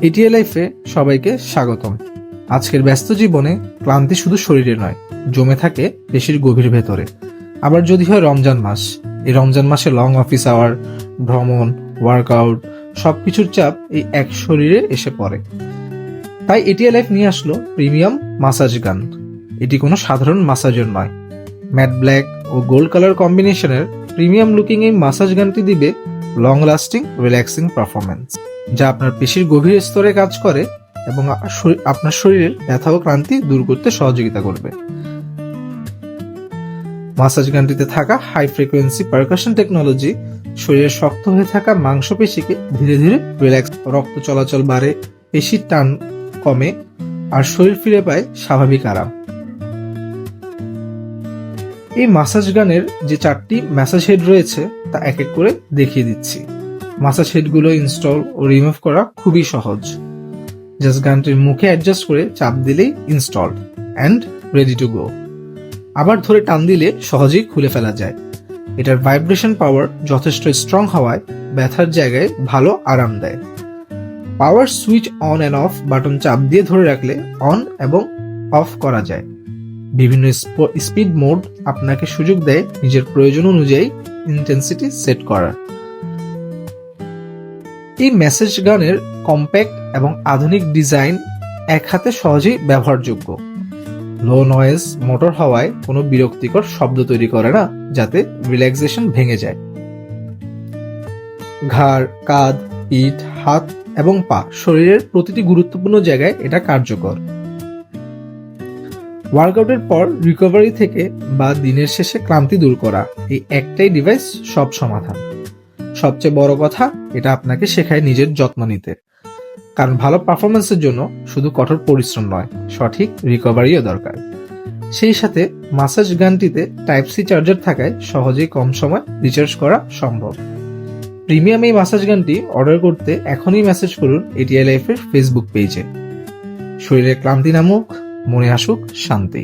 ATA লাইফে সবাইকে স্বাগতম। আজকের ব্যস্ত জীবনে ক্লান্তি শুধু শরীরে নয়, জমে থাকে পেশির গভীর ভেতরে। আবার যদি হয় রমজান মাস, এই রমজান মাসে লং অফিস আওয়ার, ভ্রমণ, ওয়ার্কআউট, সবকিছুর চাপ এই এক শরীরে এসে পড়ে। তাই এটিএ লাইফ নিয়ে আসলো প্রিমিয়াম মাসাজ গান। এটি কোনো সাধারণ মাসাজের নয়। ম্যাট ব্ল্যাক ও গোল্ড কালার কম্বিনেশনের প্রিমিয়াম লুকিং এই মাসাজ গানটি দিবে লং লাস্টিং রিল্যাক্সিং পারফরমেন্স, যা আপনার পেশির গভীর স্তরে কাজ করে এবং আপনার শরীরের ব্যথা ও ক্লান্তি দূর করতে সহযোগিতা করবে। মাসাজ গানটিতে থাকা হাই ফ্রিকোয়েন্সি পারকাশন টেকনোলজি শরীরের শক্ত হয়ে থাকা মাংসপেশিকে ধীরে ধীরে রিল্যাক্স, রক্ত চলাচল বাড়ে, পেশির টান কমে আর শরীর ফিরে পায় স্বাভাবিক আরাম। এই মাসাজ গানের যে 4টি ম্যাসাজ হেড রয়েছে তা এক এক করে দেখিয়ে দিচ্ছি। মাসাজ হেডগুলো ইনস্টল ও রিমুভ করা খুবই সহজ। জাস্ট গানটির মুখে অ্যাডজাস্ট করে চাপ দিলেই installed and ready to go. আবার ধরে টান দিলে সহজেই খুলে ফেলা যায়। এটার ভাইব্রেশন পাওয়ার যথেষ্ট স্ট্রং হওয়ায় ব্যথার জায়গায় ভালো আরাম দেয়। পাওয়ার switch on and of button চাপ দিয়ে ধরে রাখলে অন এবং অফ করা যায়। বিভিন্ন স্পিড মোড আপনাকে সুযোগ দেয় নিজের প্রয়োজন অনুযায়ী ইন্টেন্সিটি সেট করার। এই মেসেজ গানের কম্প্যাক্ট এবং আধুনিক ডিজাইন এক হাতে সহজেই ব্যবহারযোগ্য। লো নয়েজ মোটর হওয়ায় কোনো বিরক্তিকর শব্দ তৈরি করে না, যাতে রিল্যাক্সেশন ভেঙে যায়। ঘাড়, কাঁধ, পিঠ, হাত এবং পা, শরীরের প্রতিটি গুরুত্বপূর্ণ জায়গায় এটা কার্যকর। ওয়ার্কআউটের পর রিকভারি থেকে বা দিনের শেষে ক্লান্তি দূর করা, এই একটাই ডিভাইস সব সমাধান। সবচেয়ে বড় কথা, এটা আপনাকে শেখায় নিজের যত্ন নিতে। কারণ ভালো পারফরমেন্সের জন্য শুধু কঠোর পরিশ্রম নয়, সঠিক রিকভারিও দরকার। সেই সাথে মাসাজ গানটিতে টাইপ সি চার্জার থাকায় সহজেই কম সময় রিচার্জ করা সম্ভব। প্রিমিয়াম এই মাসাজ গানটি অর্ডার করতে এখনই মেসেজ করুন এটিএ লাইফের ফেসবুক পেজে। শরীরে ক্লান্তি নামুক, মনে আসুক শান্তি।